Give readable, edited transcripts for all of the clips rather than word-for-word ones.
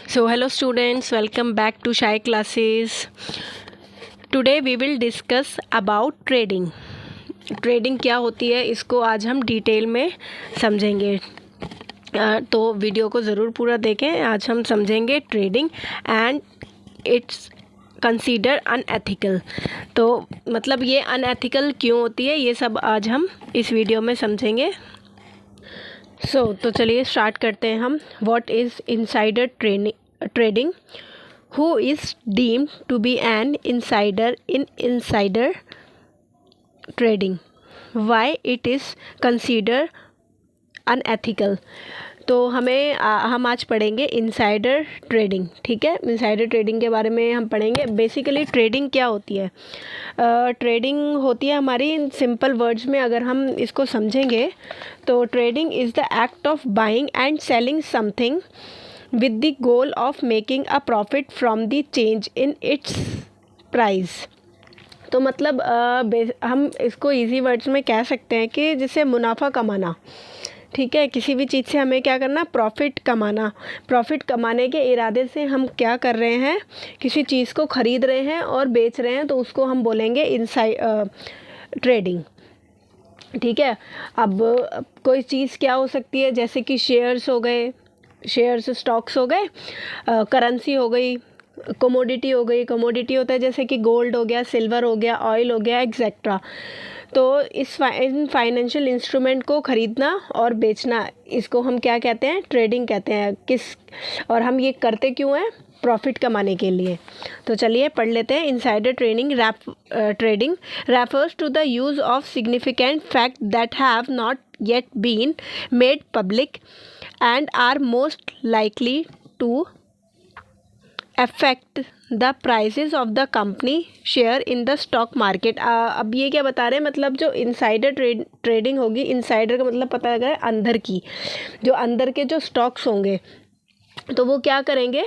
So hello students, welcome back to Shy Classes. Today we will discuss about trading. Trading क्या होती है इसको आज हम डिटेल में समझेंगे। तो वीडियो को ज़रूर पूरा देखें। आज हम समझेंगे trading and it's consider unethical. तो मतलब ये अनएथिकल क्यों होती है, ये सब आज हम इस वीडियो में समझेंगे। तो चलिए स्टार्ट करते हैं हम। What is insider trading? Who is deemed to be an insider in insider trading? Why it is consider unethical? तो हम आज पढ़ेंगे इनसाइडर ट्रेडिंग। ठीक है, इनसाइडर ट्रेडिंग के बारे में हम पढ़ेंगे। बेसिकली ट्रेडिंग क्या होती है? ट्रेडिंग होती है हमारी, इन सिंपल वर्ड्स में अगर हम इसको समझेंगे तो trading is the act of buying and selling something with the goal of making a profit from the change in its price। तो मतलब हम इसको इजी वर्ड्स में कह सकते हैं कि जैसे मुनाफा कमाना। ठीक है, किसी भी चीज़ से हमें क्या करना, प्रॉफिट कमाना। प्रॉफिट कमाने के इरादे से हम क्या कर रहे हैं, किसी चीज़ को ख़रीद रहे हैं और बेच रहे हैं, तो उसको हम बोलेंगे ट्रेडिंग। ठीक है, अब कोई चीज़ क्या हो सकती है, जैसे कि शेयर्स हो गए, शेयर्स स्टॉक्स हो गए, करेंसी हो गई, कमोडिटी हो गई। कमोडिटी होता है जैसे कि गोल्ड हो गया, सिल्वर हो गया, ऑयल हो गया, एक्सेट्रा। तो इन फाइनेंशियल इंस्ट्रूमेंट को ख़रीदना और बेचना, इसको हम क्या कहते हैं, ट्रेडिंग कहते हैं। और हम ये करते क्यों हैं, प्रॉफिट कमाने के लिए। तो चलिए पढ़ लेते हैं। Insider trading refers to the use of significant fact that have not yet been made public and are most likely to affect the prices of the company share in the stock market। अब ये क्या बता रहे हैं, मतलब जो insider trading होगी, insider का मतलब पता लगा है अंदर की, जो अंदर के जो स्टॉक्स होंगे तो वो क्या करेंगे,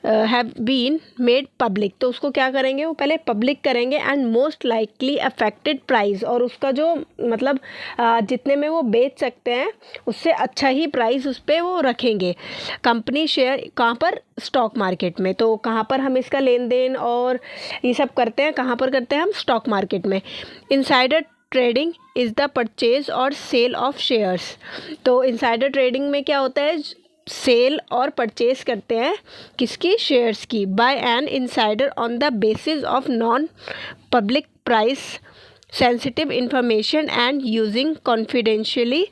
हैव बीन मेड पब्लिक। तो उसको क्या करेंगे, वो पहले पब्लिक करेंगे and most likely affected price, और उसका जो मतलब जितने में वो बेच सकते हैं उससे अच्छा ही प्राइस उस पर वो रखेंगे। कंपनी शेयर कहाँ पर, स्टॉक मार्केट में। तो कहाँ पर हम इसका लेन देन और ये सब करते हैं, कहाँ पर करते हैं हम, स्टॉक मार्केट में। Insider trading is the purchase और सेल ऑफ शेयर्स। तो इनसाइडर ट्रेडिंग में क्या होता है, सेल और परचेज करते हैं किसकी, शेयर्स की, by an insider on the basis of non public price sensitive information and using confidentially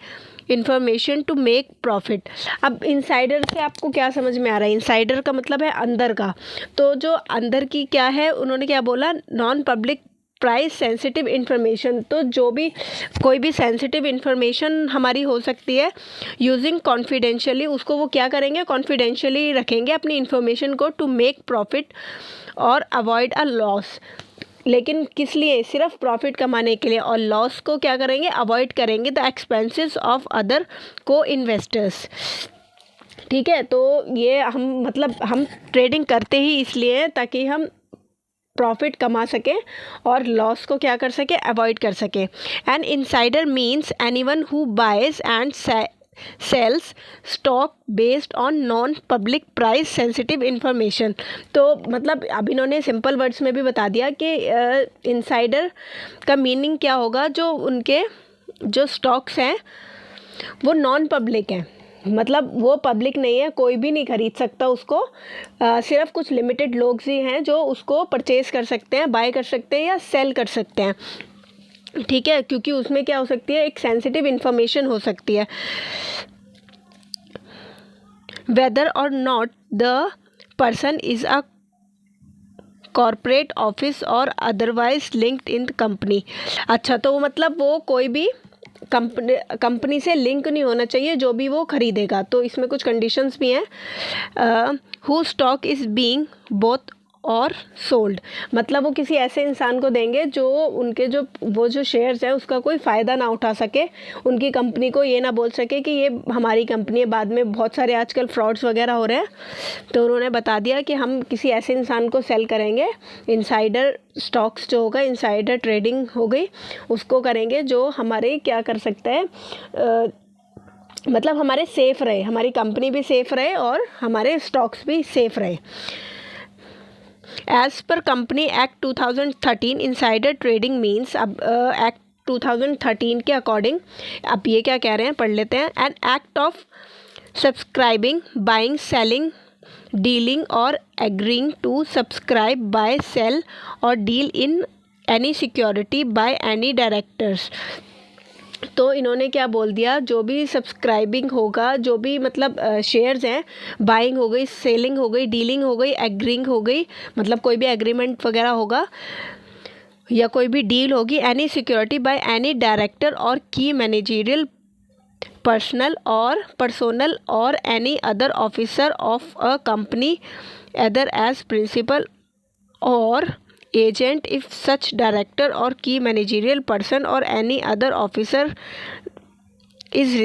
information to make profit. अब इनसाइडर से आपको क्या समझ में आ रहा है, इनसाइडर का मतलब है अंदर का। तो जो अंदर की क्या है, उन्होंने क्या बोला, non public price sensitive information. तो जो भी कोई भी सेंसिटिव इन्फॉर्मेशन हमारी हो सकती है, यूजिंग कॉन्फिडेंशियली, उसको वो क्या करेंगे, कॉन्फिडेंशियली रखेंगे अपनी इन्फॉर्मेशन को, टू मेक प्रॉफिट और अवॉइड अ लॉस। लेकिन किस लिए, सिर्फ प्रॉफिट कमाने के लिए, और लॉस को क्या करेंगे, अवॉइड करेंगे, द एक्सपेंसेस ऑफ अदर को इन्वेस्टर्स। ठीक है, तो ये हम ट्रेडिंग करते ही इसलिए हैं ताकि हम प्रॉफिट कमा सकें और लॉस को क्या कर सके, अवॉइड कर सके। An insider means anyone who buys and sells stock based on non public price sensitive information. तो मतलब अब इन्होंने सिंपल वर्ड्स में भी बता दिया कि इनसाइडर का मीनिंग क्या होगा, जो उनके जो स्टॉक्स हैं वो नॉन पब्लिक हैं, मतलब वो पब्लिक नहीं है, कोई भी नहीं खरीद सकता उसको। सिर्फ कुछ लिमिटेड लोग ही हैं जो उसको परचेज़ कर सकते हैं, बाय कर सकते हैं या सेल कर सकते हैं। ठीक है, क्योंकि उसमें क्या हो सकती है, एक सेंसिटिव इंफॉर्मेशन हो सकती है। वेदर और not the person is a corporate office और अदरवाइज लिंक्ड इन कंपनी। अच्छा, तो मतलब वो कोई भी कंपनी से लिंक नहीं होना चाहिए जो भी वो खरीदेगा। तो इसमें कुछ कंडीशंस भी हैं। Who stock is being both और सोल्ड, मतलब वो किसी ऐसे इंसान को देंगे जो उनके जो शेयर्स हैं उसका कोई फ़ायदा ना उठा सके, उनकी कंपनी को ये ना बोल सके कि ये हमारी कंपनी है। बाद में बहुत सारे आजकल फ्रॉड्स वगैरह हो रहे हैं, तो उन्होंने बता दिया कि हम किसी ऐसे इंसान को सेल करेंगे। इनसाइडर स्टॉक्स जो होगा, इनसाइडर ट्रेडिंग हो गई, उसको करेंगे जो हमारे क्या कर सकता है, मतलब हमारे सेफ रहे, हमारी कंपनी भी सेफ रहे और हमारे स्टॉक्स भी सेफ रहे। As per company act 2013 insider trading means, अब एक्ट 2013 के अकॉर्डिंग अब ये क्या कह रहे हैं पढ़ लेते हैं। An act of subscribing, buying, selling, dealing और agreeing to subscribe, buy, sell और deal in any security by any directors. तो इन्होंने क्या बोल दिया, जो भी सब्सक्राइबिंग होगा, जो भी मतलब शेयर्स हैं, बाइंग हो गई, सेलिंग हो गई, डीलिंग हो गई, एग्रीइंग हो गई, मतलब कोई भी एग्रीमेंट वगैरह होगा या कोई भी डील होगी, any security by any director or key managerial personnel or any other officer of a company other as principal or agent if such director or key managerial person or any other officer is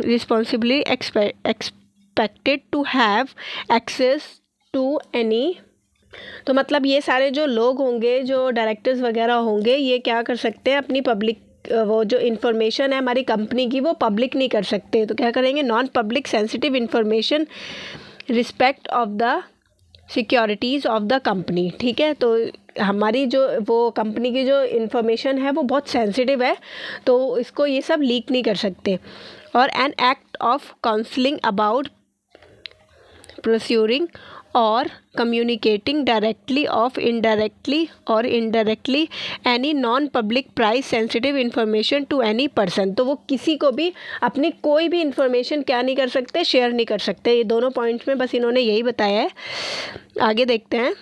responsibly expected to have access to any। तो मतलब ये सारे जो लोग होंगे, जो directors वगैरह होंगे, ये क्या कर सकते हैं, अपनी पब्लिक वो जो इन्फॉर्मेशन है हमारी कंपनी की वो पब्लिक नहीं कर सकते। तो क्या करेंगे, non public sensitive information respect of the securities of the company. ठीक है, तो हमारी जो वो कंपनी की जो इन्फॉर्मेशन है वो बहुत सेंसिटिव है, तो इसको ये सब लीक नहीं कर सकते। और an act of counselling about procuring और communicating directly of indirectly any non public price sensitive information to any person. तो वो किसी को भी अपनी कोई भी इन्फॉर्मेशन क्या नहीं कर सकते, शेयर नहीं कर सकते। ये दोनों पॉइंट्स में बस इन्होंने यही बताया है। आगे देखते हैं।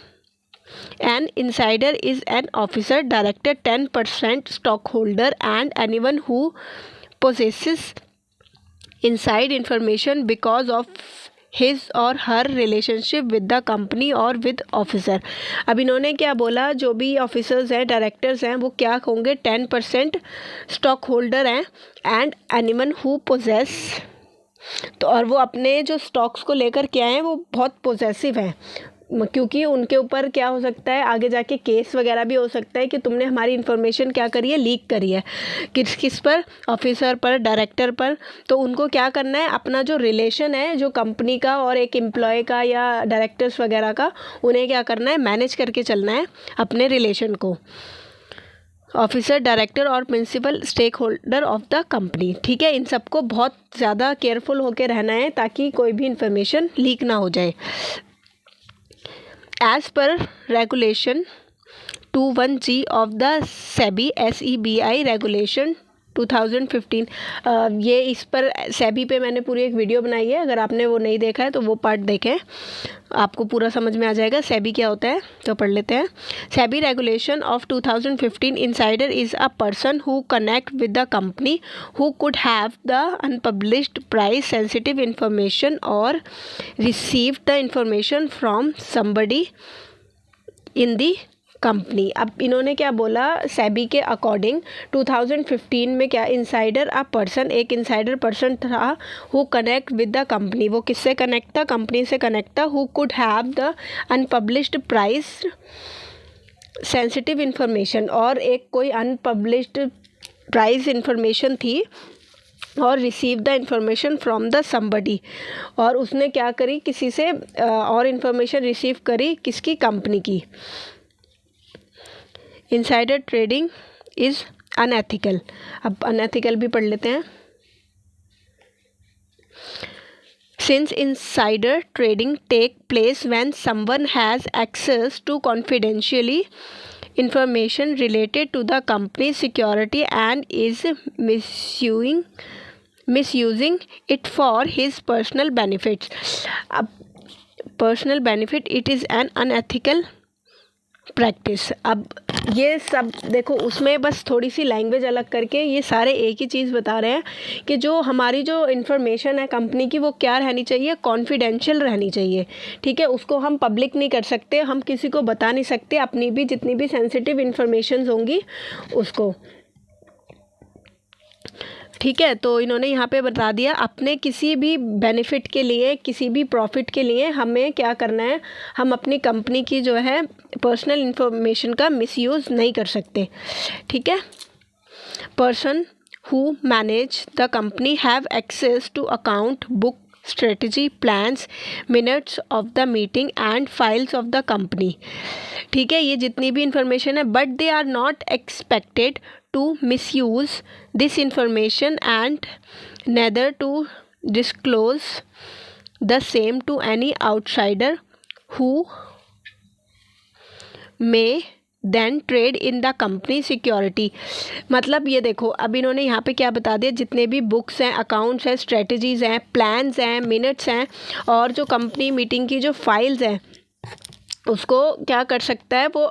An insider is an officer, director, 10% stock holder and anyone who possesses inside information because of his or her relationship with the company or with officer. अब इन्होंने क्या बोला, जो भी ऑफिसर्स हैं, डायरेक्टर्स हैं, वो क्या होंगे, 10% स्टॉक होल्डर हैं एंड एनीवन हु पोजेस, तो और वो अपने जो स्टॉक्स को लेकर क्या हैं, वो बहुत पोजेसिव हैं, क्योंकि उनके ऊपर क्या हो सकता है, आगे जाके केस वगैरह भी हो सकता है कि तुमने हमारी इन्फॉर्मेशन क्या करी है, लीक करी है, किस किस पर, ऑफिसर पर, डायरेक्टर पर। तो उनको क्या करना है, अपना जो रिलेशन है जो कंपनी का और एक एम्प्लॉय का या डायरेक्टर्स वगैरह का, उन्हें क्या करना है, मैनेज करके चलना है अपने रिलेशन को, ऑफिसर, डायरेक्टर और principal stake holder of the company. ठीक है, इन सबको बहुत ज़्यादा केयरफुल होकर रहना है ताकि कोई भी इन्फॉर्मेशन लीक ना हो जाए। As per regulation 21G of the SEBI regulation 2015, ये इस पर सेबी पे मैंने पूरी एक वीडियो बनाई है, अगर आपने वो नहीं देखा है तो वो पार्ट देखें, आपको पूरा समझ में आ जाएगा सेबी क्या होता है। तो पढ़ लेते हैं। SEBI regulation of 2015, insider is a person who connect with the company who could have the unpublished price sensitive information और receive the information from somebody in the company. अब इन्होंने क्या बोला, सेबी के अकॉर्डिंग 2015 में क्या, इंसाइडर अ पर्सन, एक insider person था, who connect with the company, वो किससे कनेक्ट था, कंपनी से कनेक्ट था, who could have the unpublished price sensitive information, और एक कोई अनपब्लिश्ड प्राइस इंफॉर्मेशन थी, और receive the information from the somebody, और उसने क्या करी, किसी से और इन्फॉर्मेशन रिसीव करी, किसकी, कंपनी की। Insider trading is unethical. अब अनएथिकल भी पढ़ लेते हैं। Since insider trading take place when someone has access to confidentially information related to the company security and is misusing it for his personal benefits. अब personal benefit, it is an unethical practice. अब ये सब देखो, उसमें बस थोड़ी सी language अलग करके ये सारे एक ही चीज़ बता रहे हैं कि जो हमारी जो इन्फॉर्मेशन है कंपनी की, वो क्या रहनी चाहिए, कॉन्फिडेंशियल रहनी चाहिए। ठीक है, उसको हम पब्लिक नहीं कर सकते, हम किसी को बता नहीं सकते, अपनी भी जितनी भी सेंसिटिव इन्फॉर्मेशन होंगी उसको। ठीक है, तो इन्होंने यहाँ पे बता दिया, अपने किसी भी बेनिफिट के लिए, किसी भी प्रॉफिट के लिए हमें क्या करना है, हम अपनी कंपनी की जो है पर्सनल इन्फॉर्मेशन का मिसयूज़ नहीं कर सकते। ठीक है, person who manage the company have access to account book, strategy, plans, minutes of the meeting and files of the company. ठीक है, ये जितनी भी इंफॉर्मेशन है, but they are not expected to misuse this information and neither to disclose the same to any outsider who may then trade in the company security. मतलब ये देखो, अब इन्होंने यहाँ पे क्या बता दिया, जितने भी बुक्स हैं, अकाउंट्स हैं, स्ट्रेटजीज़ हैं, प्लान्स हैं, मिनट्स हैं और जो कंपनी मीटिंग की जो फाइल्स हैं, उसको क्या कर सकता है, वो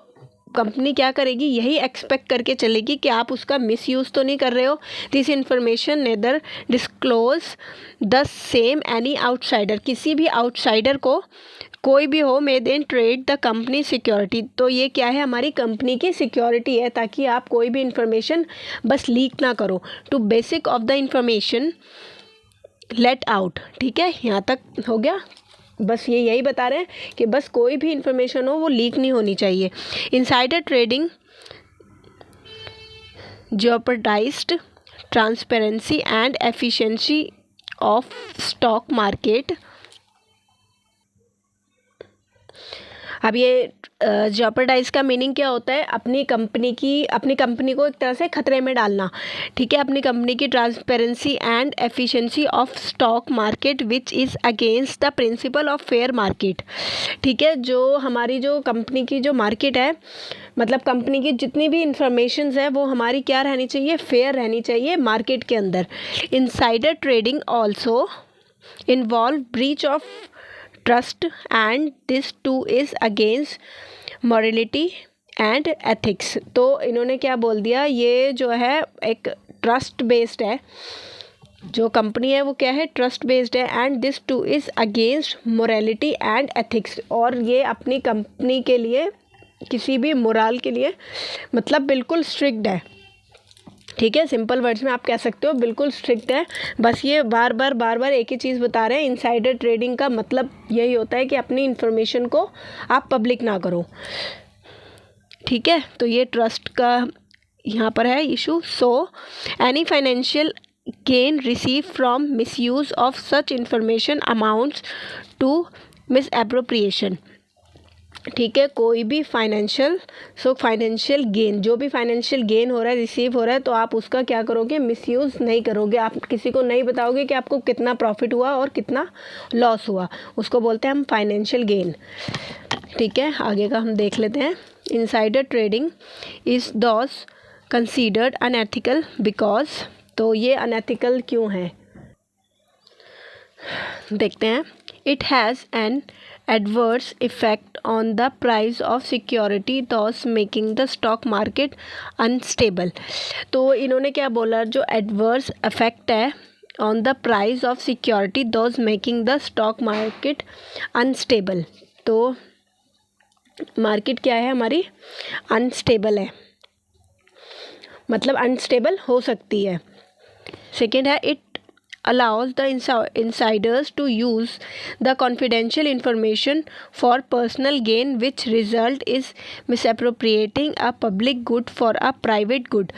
कंपनी क्या करेगी, यही एक्सपेक्ट करके चलेगी कि आप उसका मिसयूज़ तो नहीं कर रहे हो। This information neither disclose the same any outsider, किसी भी आउटसाइडर को, कोई भी हो, may then trade the company security. तो ये क्या है, हमारी कंपनी की सिक्योरिटी है, ताकि आप कोई भी इंफॉर्मेशन बस लीक ना करो। To basic of the information let out. ठीक है, यहाँ तक हो गया। बस ये यही बता रहे हैं कि बस कोई भी इंफॉर्मेशन हो वो लीक नहीं होनी चाहिए। Insider trading jeopardized transparency and efficiency of stock market। अब ये जेपरडाइज का मीनिंग क्या होता है, अपनी कंपनी को एक तरह से खतरे में डालना। ठीक है, अपनी कंपनी की transparency and efficiency of stock market which is against the principle of fair market. ठीक है, जो हमारी जो कंपनी की जो मार्केट है, मतलब कंपनी की जितनी भी इंफॉर्मेशंस है वो हमारी क्या रहनी चाहिए, फेयर रहनी चाहिए मार्केट के अंदर। Insider trading also involve breach of trust and this two is against morality and ethics. तो इन्होंने क्या बोल दिया, ये जो है एक ट्रस्ट बेस्ड है, जो कंपनी है वो क्या है, ट्रस्ट बेस्ड है, and this two is against morality and ethics. और ये अपनी कंपनी के लिए, किसी भी मोरल के लिए मतलब बिल्कुल स्ट्रिक्ट है। ठीक है, सिंपल वर्ड्स में आप कह सकते हो बिल्कुल स्ट्रिक्ट है। बस ये बार बार एक ही चीज़ बता रहे हैं, इनसाइडर ट्रेडिंग का मतलब यही होता है कि अपनी इन्फॉर्मेशन को आप पब्लिक ना करो। ठीक है, तो ये ट्रस्ट का यहाँ पर है issue. So any financial gain receive from misuse of such information amounts to misappropriation. ठीक है, कोई भी फाइनेंशियल गेन, जो भी फाइनेंशियल गेन हो रहा है, रिसीव हो रहा है, तो आप उसका क्या करोगे, मिसयूज़ नहीं करोगे। आप किसी को नहीं बताओगे कि आपको कितना प्रॉफिट हुआ और कितना लॉस हुआ, उसको बोलते हैं हम फाइनेंशियल गेन। ठीक है, आगे का हम देख लेते हैं। Insider trading is those considered unethical because. तो ये अनएथिकल क्यों है, देखते हैं। It has an adverse effect on the price of security thus making the stock market unstable। तो इन्होंने क्या बोला, जो adverse effect है on the price of security thus making the stock market unstable। तो मार्केट क्या है हमारी, अनस्टेबल है, मतलब अनस्टेबल हो सकती है। सेकेंड है, it allows the insiders to use the confidential information for personal gain which result is misappropriating a public good for a private good।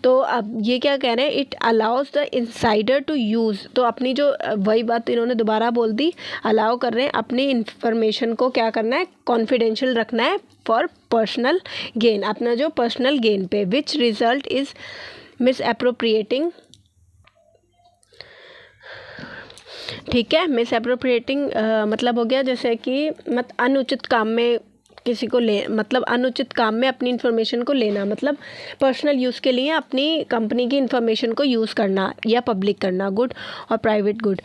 तो अब ये क्या कह रहे हैं, it allows the insider to use। तो अपनी जो वही बात इन्होंने दोबारा बोल दी, अलाउ कर रहे हैं अपनी इंफॉर्मेशन को क्या करना है, कॉन्फिडेंशियल रखना है फॉर पर्सनल गेन, अपना जो पर्सनल गेन पे, विच रिजल्ट इज मिसएप्रोप्रिएटिंग। ठीक है, मिस एप्रोप्रिएटिंग मतलब हो गया जैसे कि अनुचित काम में किसी को मतलब अनुचित काम में अपनी इन्फॉर्मेशन को लेना, मतलब पर्सनल यूज़ के लिए अपनी कंपनी की इन्फॉर्मेशन को यूज़ करना या पब्लिक करना, गुड और प्राइवेट गुड।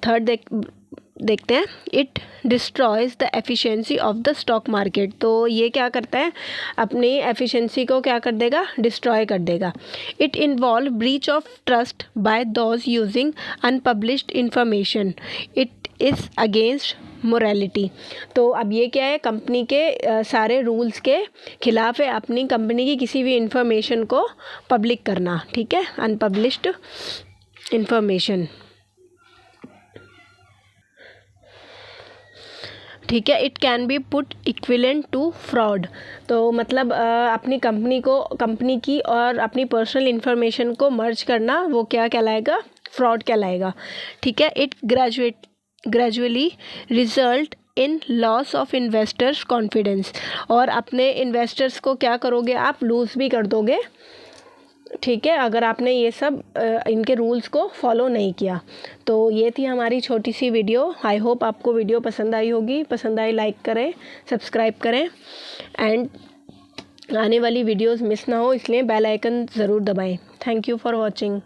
थर्ड देखते हैं, it destroys the efficiency of the stock market. तो ये क्या करता है, अपनी एफिशिएंसी को क्या कर देगा, डिस्ट्रॉय कर देगा। It involve breach of trust bye those using unpublished information. It is against morality. तो अब ये क्या है, कंपनी के सारे रूल्स के खिलाफ है अपनी कंपनी की किसी भी इंफॉर्मेशन को पब्लिक करना। ठीक है, अनपब्लिश्ड इंफॉर्मेशन। ठीक है। It can be put equivalent to fraud. तो मतलब अपनी कंपनी की और अपनी पर्सनल इन्फॉर्मेशन को मर्ज करना वो क्या कहलाएगा, फ्रॉड कहलाएगा। ठीक है। It gradually result in loss of investors confidence. और अपने इन्वेस्टर्स को क्या करोगे आप, लूज़ भी कर दोगे। ठीक है, अगर आपने ये सब इनके रूल्स को फॉलो नहीं किया। तो ये थी हमारी छोटी सी वीडियो। आई होप आपको वीडियो पसंद आई होगी। पसंद आई लाइक करें, सब्सक्राइब करें एंड आने वाली वीडियोस मिस ना हो इसलिए बेल आइकन ज़रूर दबाएं। Thank you for watching.